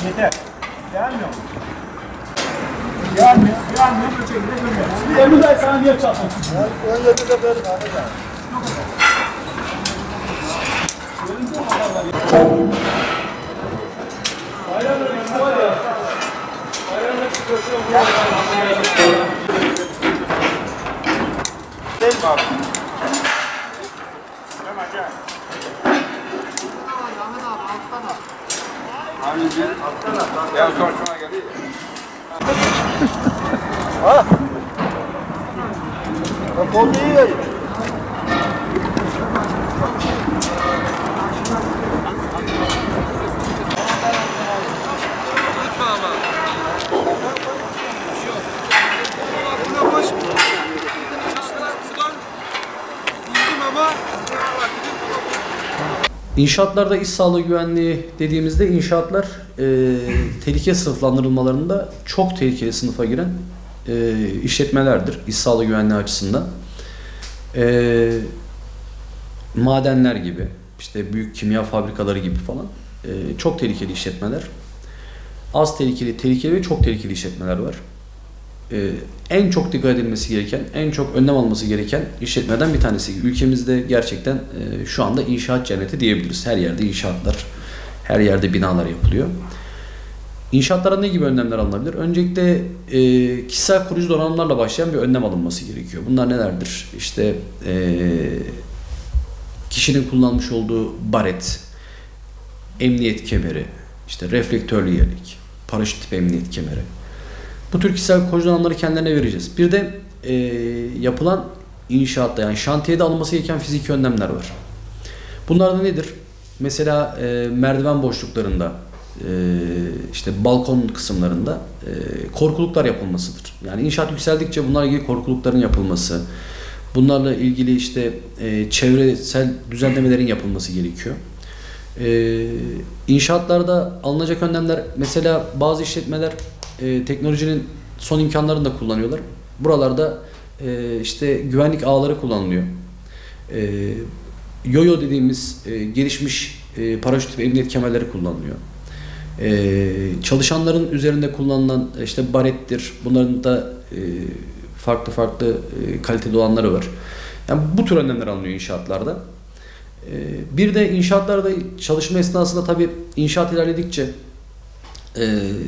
Yeter. Gelmiyor mu? Gelmiyor. Gelmiyor. Bu şekilde görüyor. Şimdi Emre Dayı sana niye çalsın? 17'de verin Ahmet abi. Ayranlar ikisi var ya. Ayranlar çıkıyor. Değil mi abi? Hemen gel. Ahmet abi alttan al. Abicim, ya sonra şuna geliyor. Ha? Bak oldu iyi ya. İnşaatlarda iş sağlığı güvenliği dediğimizde inşaatlar tehlike sınıflandırılmalarında çok tehlikeli sınıfa giren işletmelerdir iş sağlığı güvenliği açısından. Madenler gibi, işte büyük kimya fabrikaları gibi falan çok tehlikeli işletmeler. Az tehlikeli, tehlikeli ve çok tehlikeli işletmeler var. En çok dikkat edilmesi gereken, en çok önlem alması gereken işletmeden bir tanesi. Ülkemizde gerçekten şu anda inşaat cenneti diyebiliriz. Her yerde inşaatlar, her yerde binalar yapılıyor. İnşaatlara ne gibi önlemler alınabilir? Öncelikle kişisel koruyucu donanımlarla başlayan bir önlem alınması gerekiyor. Bunlar nelerdir? İşte kişinin kullanmış olduğu baret, emniyet kemeri, işte reflektörlü yelek, paraşüt tipi emniyet kemeri. Bu tür kişisel koruyucu donanımları kendilerine vereceğiz. Bir de yapılan inşaatta, yani şantiyede alınması gereken fiziki önlemler var. Bunlar da nedir? Mesela merdiven boşluklarında, işte balkon kısımlarında korkuluklar yapılmasıdır. Yani inşaat yükseldikçe bunlarla ilgili korkulukların yapılması, bunlarla ilgili işte çevresel düzenlemelerin yapılması gerekiyor. İnşaatlarda alınacak önlemler, mesela bazı işletmeler teknolojinin son imkanlarını da kullanıyorlar. Buralarda işte güvenlik ağları kullanılıyor. Yo-yo dediğimiz gelişmiş paraşüt ve emniyet kemerleri kullanılıyor. Çalışanların üzerinde kullanılan işte barettir. Bunların da farklı farklı kaliteli olanları var. Yani bu tür önlemler alınıyor inşaatlarda. Bir de inşaatlarda çalışma esnasında tabii inşaat ilerledikçe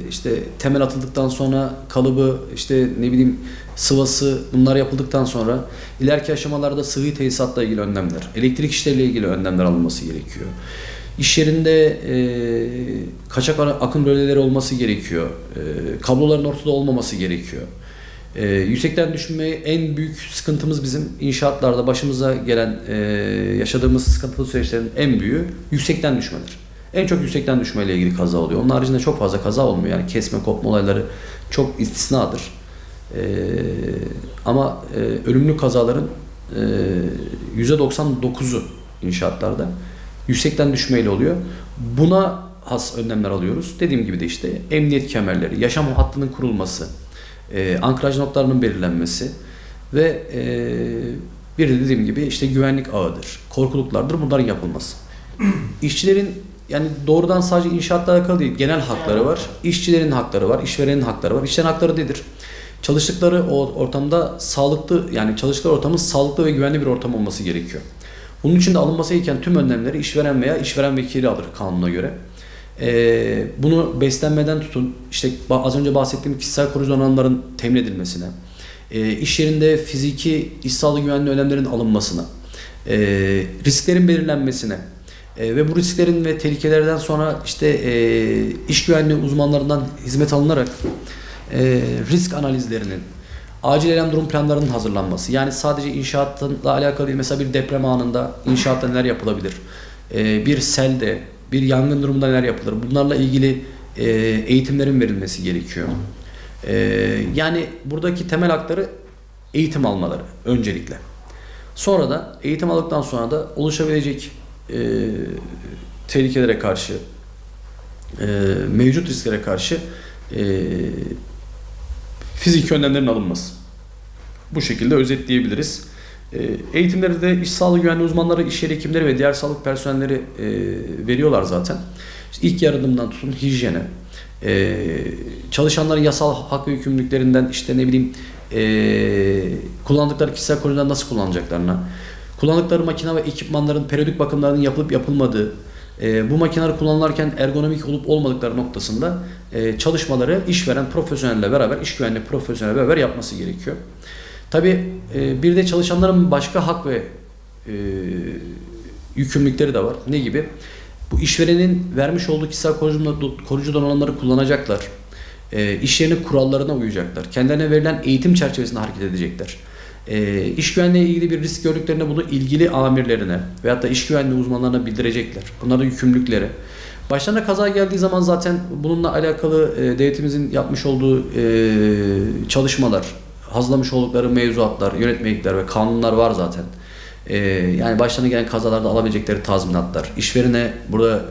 işte temel atıldıktan sonra kalıbı, işte ne bileyim sıvası, bunlar yapıldıktan sonra ileriki aşamalarda sıvı tesisatla ilgili önlemler, elektrik işleriyle ilgili önlemler alınması gerekiyor. İş yerinde kaçak akım röleleri olması gerekiyor. Kabloların ortada olmaması gerekiyor. Yüksekten düşme en büyük sıkıntımız bizim inşaatlarda başımıza gelen yaşadığımız sıkıntılı süreçlerin en büyüğü yüksekten düşmeler. En çok yüksekten düşmeyle ilgili kaza oluyor. Onun haricinde çok fazla kaza olmuyor. Yani kesme, kopma olayları çok istisnadır. Ama ölümlü kazaların %99'u inşaatlarda yüksekten düşmeyle oluyor. Buna has önlemler alıyoruz. Dediğim gibi de işte emniyet kemerleri, yaşam hattının kurulması, ankraj noktalarının belirlenmesi ve bir de dediğim gibi işte güvenlik ağıdır, korkuluklardır, bunların yapılması. İşçilerin, yani doğrudan sadece inşaatla alakalı değil, genel hakları var. İşçilerin hakları var, işverenin hakları var. İşçilerin hakları nedir? Çalıştıkları ortamda sağlıklı, yani çalıştıkları ortamın sağlıklı ve güvenli bir ortam olması gerekiyor. Bunun için de alınması gereken tüm önlemleri işveren veya işveren vekili alır kanuna göre. Bunu beslenmeden tutun, işte az önce bahsettiğim kişisel koruyucu donanımların temin edilmesine, iş yerinde fiziki iş sağlığı güvenliği önlemlerin alınmasına, risklerin belirlenmesine ve bu risklerin ve tehlikelerden sonra işte iş güvenliği uzmanlarından hizmet alınarak risk analizlerinin, acil eylem durum planlarının hazırlanması. Yani sadece inşaatla alakalı değil, mesela bir deprem anında inşaatta neler yapılabilir, bir selde, bir yangın durumunda neler yapılır, bunlarla ilgili eğitimlerin verilmesi gerekiyor. Yani buradaki temel hakları eğitim almaları öncelikle. Sonra da eğitim aldıktan sonra da oluşabilecek tehlikelere karşı, mevcut risklere karşı fiziki önlemlerin alınması. Bu şekilde özetleyebiliriz. Eğitimleri de iş sağlığı güvenliği uzmanları, iş yeri hekimleri ve diğer sağlık personelleri veriyorlar zaten. İşte ilk yardımdan tutun hijyene, Çalışanların yasal hak ve yükümlülüklerinden işte ne bileyim kullandıkları kişisel korumaları nasıl kullanacaklarına, kullandıkları makine ve ekipmanların periyodik bakımlarının yapılıp yapılmadığı, bu makineler kullanılırken ergonomik olup olmadıkları noktasında çalışmaları işveren profesyonelle beraber, iş güvenliği profesyonelle beraber yapması gerekiyor. Tabii bir de çalışanların başka hak ve yükümlülükleri de var. Ne gibi? Bu işverenin vermiş olduğu kişisel koruyucu donanımları kullanacaklar. İş yerinin kurallarına uyacaklar. Kendilerine verilen eğitim çerçevesinde hareket edecekler. İş güvenliği ile ilgili bir risk gördüklerinde bunu ilgili amirlerine veyahut da iş güvenliği uzmanlarına bildirecekler. Bunların yükümlülükleri. Başlarına kaza geldiği zaman zaten bununla alakalı devletimizin yapmış olduğu çalışmalar, hazırlamış oldukları mevzuatlar, yönetmelikler ve kanunlar var zaten. Yani başlarına gelen kazalarda alabilecekleri tazminatlar, işverene burada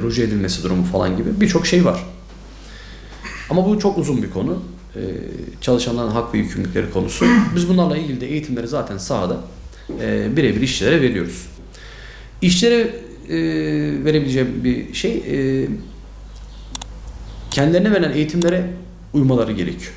ruj edilmesi durumu falan gibi birçok şey var. Ama bu çok uzun bir konu. Çalışanların hak ve yükümlülükleri konusu. Biz bunlarla ilgili de eğitimleri zaten sahada birebir işçilere veriyoruz. İşçilere verebileceğim bir şey, kendilerine verilen eğitimlere uymaları gerekiyor.